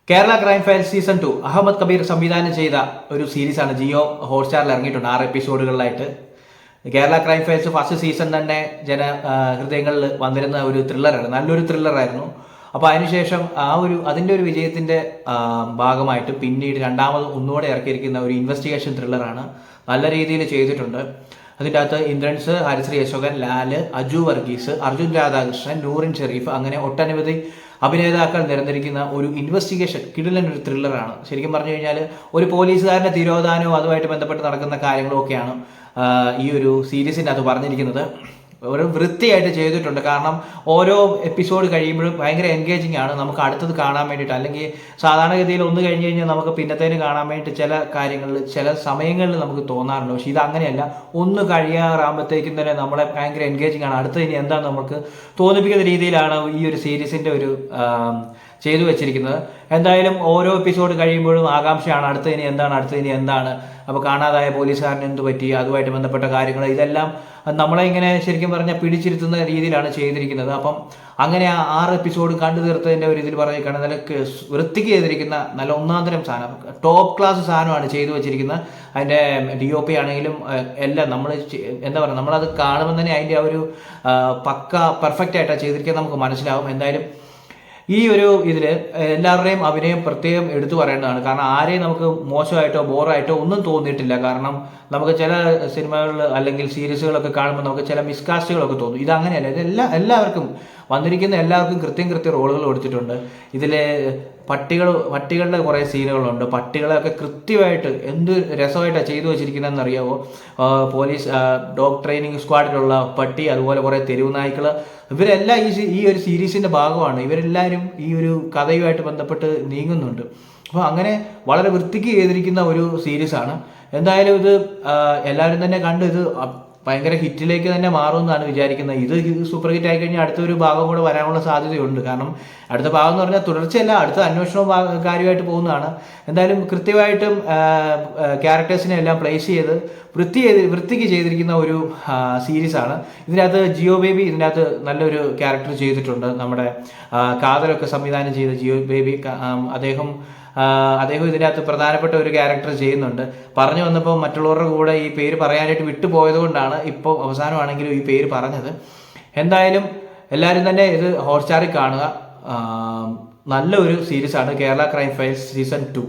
Kerala Crime Files season 2 Ahammad Kabir സംവിധാനം ചെയ്ത ഒരു സീരീസാണ് ജിയോ ഹോട്ട്സ്റ്റാറിൽ ഇറങ്ങിയിട്ടുണ്ട് 6 എപ്പിസോഡുകളിലായിട്ട്. Kerala Crime Files first season തന്നെ ഹൃദയങ്ങളിൽ വന്നിരുന്ന ഒരു ത്രില്ലറാണ്, നല്ലൊരു ത്രില്ലറായിരുന്നു. അപ്പോൾ അതിനുശേഷം അതിൻ്റെ ഒരു വിജയത്തിൻ്റെ ഭാഗമായിട്ട് പിന്നീട് രണ്ടാമത് ഒന്നുകൂടെ ഇറക്കിയിരിക്കുന്ന ഒരു ഇൻവെസ്റ്റിഗേഷൻ ത്രില്ലറാണ്. നല്ല രീതിയിൽ ചെയ്തിട്ടുണ്ട്. അതിൻ്റെ അകത്ത് ഇന്ദ്രൻസ്, ഹരിശ്രീ അശോകൻ, ലാല്, അജു വർഗീസ്, അർജുൻ രാധാകൃഷ്ണൻ, നൂറിൻ ഷെരീഫ് അങ്ങനെ ഒട്ടനവധി അഭിനേതാക്കൾ നിരന്നിരിക്കുന്ന ഒരു ഇൻവെസ്റ്റിഗേഷൻ കിടിലൻ ഒരു ത്രില്ലറാണ്. ശരിക്കും പറഞ്ഞു കഴിഞ്ഞാൽ ഒരു പോലീസുകാരൻ്റെ തിരോധാനവും അതുമായിട്ട് ബന്ധപ്പെട്ട് നടക്കുന്ന കാര്യങ്ങളും ഒക്കെയാണ് ഈ ഒരു സീരീസിൻ്റെ അത് പറഞ്ഞിരിക്കുന്നത്. ഒരു വൃത്തിയായിട്ട് ചെയ്തിട്ടുണ്ട്. കാരണം ഓരോ എപ്പിസോഡ് കഴിയുമ്പോഴും ഭയങ്കര എൻഗേജിങ് ആണ് നമുക്ക് അടുത്തത് കാണാൻ വേണ്ടിയിട്ട്. അല്ലെങ്കിൽ സാധാരണഗതിയിൽ ഒന്ന് കഴിഞ്ഞ് കഴിഞ്ഞാൽ നമുക്ക് പിന്നത്തേന് കാണാൻ വേണ്ടിയിട്ട് ചില കാര്യങ്ങളിൽ ചില സമയങ്ങളിൽ നമുക്ക് തോന്നാറുണ്ട്. പക്ഷേ ഇത് അങ്ങനെയല്ല. ഒന്ന് കഴിയാറാകുമ്പോഴത്തേക്കും തന്നെ നമ്മളെ ഭയങ്കര എൻഗേജിങ് ആണ്. അടുത്തത് ഇനി എന്താണെന്ന് നമുക്ക് തോന്നിപ്പിക്കുന്ന രീതിയിലാണ് ഈ ഒരു സീരീസിൻ്റെ ഒരു ചെയ്തു വെച്ചിരിക്കുന്നത്. എന്തായാലും ഓരോ എപ്പിസോഡ് കഴിയുമ്പോഴും ആകാംക്ഷയാണ് അടുത്തതിന് എന്താണ്. അപ്പോൾ കാണാതായ പോലീസുകാരന് എന്ത് പറ്റി, അതുമായിട്ട് ബന്ധപ്പെട്ട കാര്യങ്ങൾ, ഇതെല്ലാം നമ്മളെ ഇങ്ങനെ ശരിക്കും പറഞ്ഞാൽ പിടിച്ചിരുത്തുന്ന രീതിയിലാണ് ചെയ്തിരിക്കുന്നത്. അപ്പം അങ്ങനെ 6 എപ്പിസോഡ് കണ്ടു തീർത്തതിൻ്റെ ഒരു ഇതിൽ പറയുകയാണ്, നല്ല വൃത്തിക്ക് ചെയ്തിരിക്കുന്ന നല്ല ഒന്നാന്തരം സാധനം, ടോപ്പ് ക്ലാസ് സാധനമാണ് ചെയ്തു വെച്ചിരിക്കുന്നത്. അതിൻ്റെ DOP ആണെങ്കിലും എല്ലാം നമ്മൾ എന്താ പറയുക, നമ്മളത് കാണുമ്പോൾ തന്നെ അതിൻ്റെ ആ ഒരു പക്ക പെർഫെക്റ്റ് ആയിട്ടാണ് ചെയ്തിരിക്കുന്നത് നമുക്ക് മനസ്സിലാവും. എന്തായാലും ഈ ഒരു ഇതിൽ എല്ലാവരുടെയും അഭിനയം പ്രത്യേകം എടുത്തു പറയേണ്ടതാണ്. കാരണം ആരെയും നമുക്ക് മോശമായിട്ടോ ബോറായിട്ടോ ഒന്നും തോന്നിയിട്ടില്ല. കാരണം നമുക്ക് ചില സിനിമകളിൽ അല്ലെങ്കിൽ സീരീസുകളൊക്കെ കാണുമ്പോൾ നമുക്ക് ചില മിസ്കാസ്റ്റുകളൊക്കെ തോന്നും. ഇതങ്ങനെയല്ല. എല്ലാവർക്കും വന്നിരിക്കുന്ന എല്ലാവർക്കും കൃത്യം റോളുകൾ കൊടുത്തിട്ടുണ്ട്. ഇതിൽ പട്ടികളുടെ കുറേ സീനുകളുണ്ട്. പട്ടികളെയൊക്കെ കൃത്യമായിട്ട് എന്ത് രസമായിട്ടാണ് ചെയ്തു വെച്ചിരിക്കുന്നതെന്ന് അറിയാമോ? പോലീസ് ഡോഗ് ട്രെയിനിങ് സ്ക്വാഡിലുള്ള പട്ടി, അതുപോലെ കുറേ തെരുവ് നായ്ക്കൾ, ഇവരെല്ലാം ഈ ഒരു സീരീസിൻ്റെ ഭാഗമാണ്. ഇവരെല്ലാവരും ഈ ഒരു കഥയുമായിട്ട് ബന്ധപ്പെട്ട് നീങ്ങുന്നുണ്ട്. അപ്പോൾ അങ്ങനെ വളരെ വൃത്തിക്ക് ചെയ്തിരിക്കുന്ന ഒരു സീരീസാണ്. എന്തായാലും ഇത് എല്ലാവരും തന്നെ കണ്ട് ഇത് ഭയങ്കര ഹിറ്റിലേക്ക് തന്നെ മാറുമെന്നാണ് വിചാരിക്കുന്നത്. ഇത് സൂപ്പർ ഹിറ്റ് ആയി കഴിഞ്ഞാൽ അടുത്തൊരു ഭാഗം കൂടെ വരാനുള്ള സാധ്യതയുണ്ട്. കാരണം അടുത്ത ഭാഗം എന്ന് പറഞ്ഞാൽ തുടർച്ചയല്ല, അടുത്ത അന്വേഷണവും കാര്യമായിട്ട് പോകുന്നതാണ്. എന്തായാലും കൃത്യമായിട്ടും ക്യാരക്ടേഴ്സിനെ എല്ലാം പ്ലേസ് ചെയ്ത് വൃത്തിക്ക് ചെയ്തിരിക്കുന്ന ഒരു സീരീസാണ്. ഇതിനകത്ത് ജിയോ ബേബി ഇതിനകത്ത് നല്ലൊരു ക്യാരക്ടർ ചെയ്തിട്ടുണ്ട്. നമ്മുടെ കാതലൊക്കെ സംവിധാനം ചെയ്ത ജിയോ ബേബി അദ്ദേഹം ഇതിനകത്ത് പ്രധാനപ്പെട്ട ഒരു ക്യാരക്ടർ ചെയ്യുന്നുണ്ട്. പറഞ്ഞു വന്നപ്പോൾ മറ്റുള്ളവരുടെ കൂടെ ഈ പേര് പറയാനായിട്ട് വിട്ടുപോയത് കൊണ്ടാണ് ഇപ്പോൾ അവസാനമാണെങ്കിലും ഈ പേര് പറഞ്ഞത്. എന്തായാലും എല്ലാവരും തന്നെ ഇത് ഹോട്ട്സ്റ്റാറിൽ കാണുക. നല്ലൊരു സീരീസാണ് കേരള ക്രൈം ഫയൽസ് സീസൺ 2.